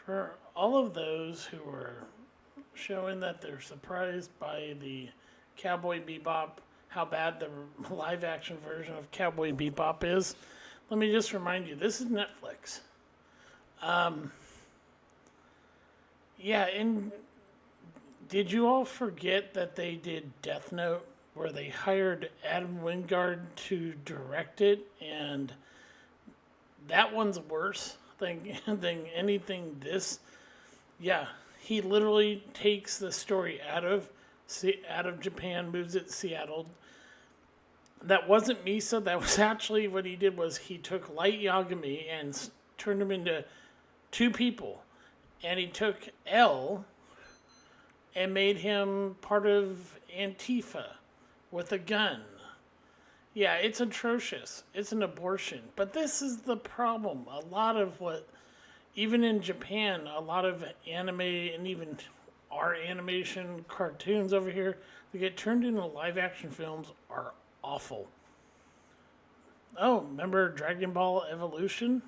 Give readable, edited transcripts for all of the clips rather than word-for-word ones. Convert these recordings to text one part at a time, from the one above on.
For all of those who are showing that they're surprised by the Cowboy Bebop, how bad the live action version of Cowboy Bebop is, let me just remind you this is Netflix. Um, yeah, and did you all forget that they did Death Note, where they hired Adam Wingard to direct it, and that one's worse than anything this. Yeah, he literally takes the story out of Japan, moves it to Seattle. That wasn't Misa. That was actually what he did was he took Light Yagami and turned him into two people, and he took L and made him part of Antifa with a gun. Yeah, it's atrocious. It's an abortion. But this is the problem. A lot of what, even in Japan, a lot of anime and even our animation cartoons over here that get turned into live action films are awful. Oh, remember Dragon Ball Evolution?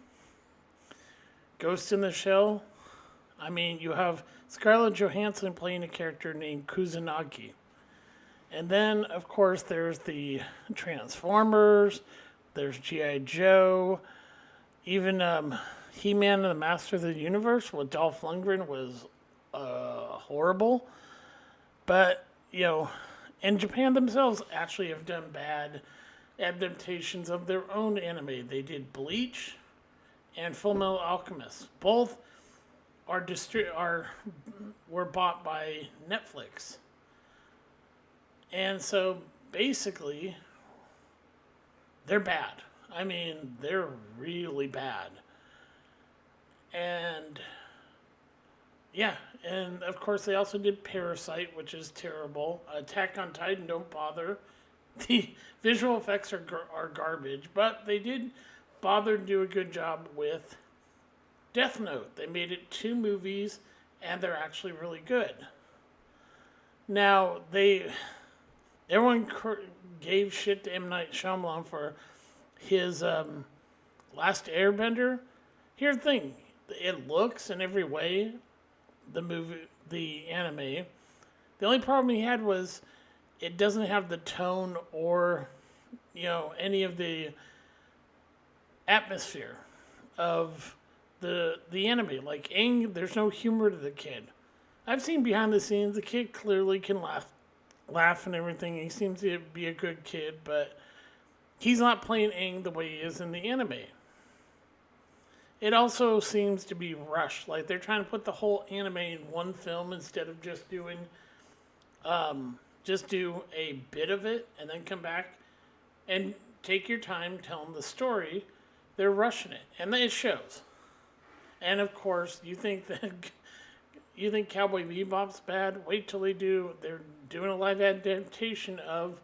Ghost in the Shell? I mean, you have Scarlett Johansson playing a character named Kusanagi. And then, of course, there's the Transformers, there's G.I. Joe, even He-Man and the Master of the Universe with Dolph Lundgren was horrible. But, and Japan themselves actually have done bad adaptations of their own anime. They did Bleach and Full Metal Alchemist. Both were bought by Netflix. And so basically, they're bad. I mean, they're really bad. And yeah, and of course they also did Parasite, which is terrible. Attack on Titan, don't bother. The visual effects are garbage, but they did bother to do a good job with Death Note. They made it 2 movies, and they're actually really good. Now, everyone gave shit to M. Night Shyamalan for his Last Airbender. Here's the thing. It looks in every way, the anime. The only problem he had was it doesn't have the tone or, any of the atmosphere of the anime. Like, Aang, there's no humor to the kid. I've seen behind the scenes, the kid clearly can laugh and everything. He seems to be a good kid, but he's not playing Aang the way he is in the anime. It also seems to be rushed. Like they're trying to put the whole anime in one film instead of just do a bit of it and then come back and take your time telling the story. They're rushing it, and it shows. And of course, you think Cowboy Bebop's bad? Wait till they do. They're doing a live adaptation of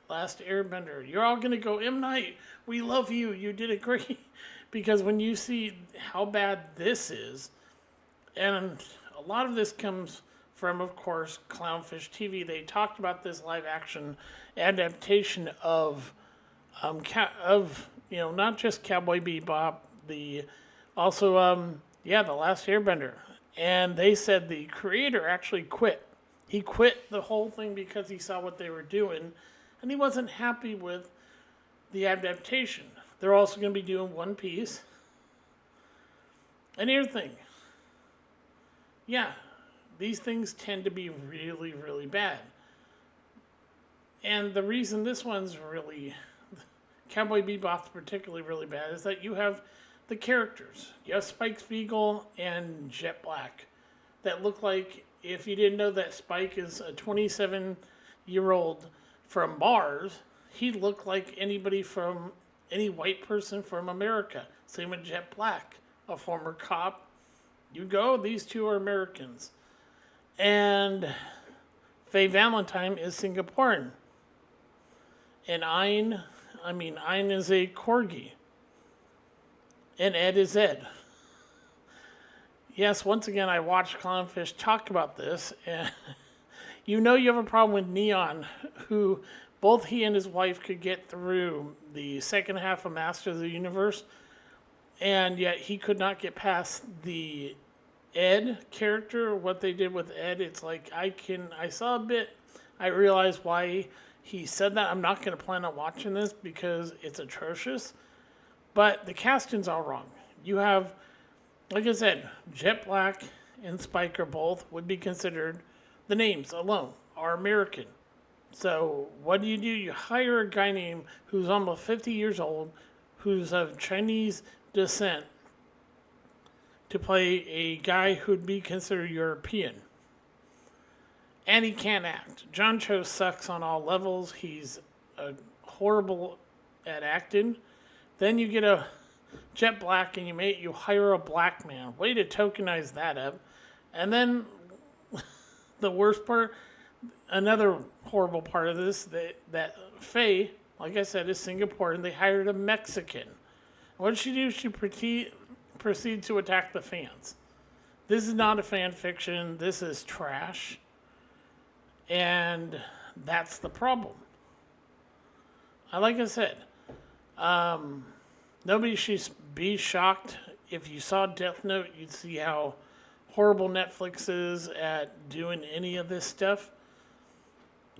Last Airbender. You're all gonna go, M. Night, we love you. You did it great. Because when you see how bad this is, and a lot of this comes from, of course, Clownfish TV. They talked about this live action adaptation of not just Cowboy Bebop, the Last Airbender. And they said the creator actually quit. He quit the whole thing because he saw what they were doing, and he wasn't happy with the adaptation. They're also going to be doing One Piece. And here's the thing. Yeah, these things tend to be really, really bad. And the reason this one's Cowboy Bebop's particularly really bad, is that you have the characters. You have Spike Spiegel and Jet Black that look like, if you didn't know that Spike is a 27-year-old from Mars, he'd look like any white person from America. Same with Jet Black, a former cop. You go, these two are Americans. And Faye Valentine is Singaporean. And Ayn is a Corgi. And Ed is Ed. Yes, once again, I watched Clownfish talk about this. And you have a problem with Neon, who both he and his wife could get through the second half of Master of the Universe And yet he could not get past the Ed character. What they did with Ed, it's like I saw a bit. I realized why he said that. I'm not going to plan on watching this because it's atrocious. But the casting's all wrong. You have, like I said, Jet Black and Spike are both would be considered, the names alone are American. So what do? You hire a guy named who's almost 50 years old, who's of Chinese descent, to play a guy who'd be considered European. And he can't act. John Cho sucks on all levels. He's horrible at acting. Then you get a Jet Black and you hire a black man. Way to tokenize that up. And then the worst part, another horrible part of this, that Faye, like I said, is Singaporean. They hired a Mexican. What did she do? She proceed to attack the fans. This is not a fan fiction. This is trash. And that's the problem. Like I said, nobody should be shocked. If you saw Death Note, you'd see how horrible Netflix is at doing any of this stuff.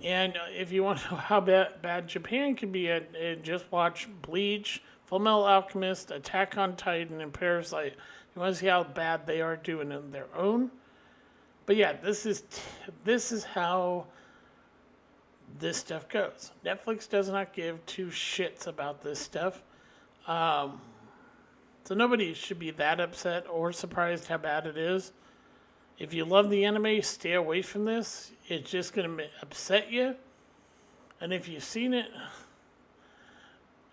And if you want to know how bad Japan can be at just watch Bleach, Fullmetal Alchemist, Attack on Titan, and Parasite. You want to see how bad they are doing it on their own. But yeah, this is how this stuff goes. Netflix does not give two shits about this stuff. So nobody should be that upset or surprised how bad it is. If you love the anime, stay away from this. It's just going to upset you. And if you've seen it,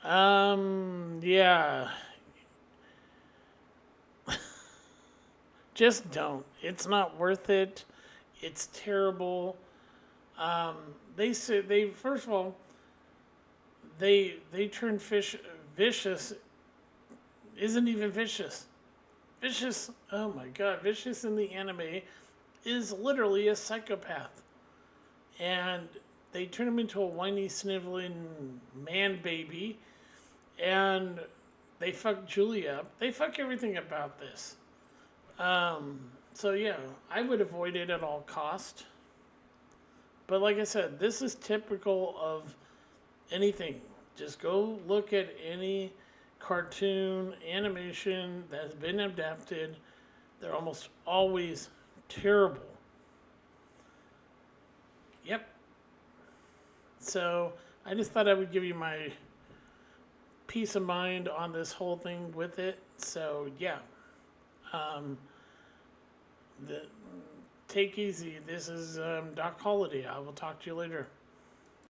yeah. Just don't. It's not worth it. It's terrible. They first of all, they turn vicious. Isn't even vicious. Vicious, oh my god, Vicious in the anime is literally a psychopath. And they turn him into a whiny, sniveling man baby. And they fuck Julia up. They fuck everything about this. So yeah, I would avoid it at all cost. But like I said, this is typical of anything. Just go look at any cartoon, animation that has been adapted. They're almost always terrible. Yep. So I just thought I would give you my peace of mind on this whole thing with it. So yeah. Take easy. This is Doc Holiday. I will talk to you later.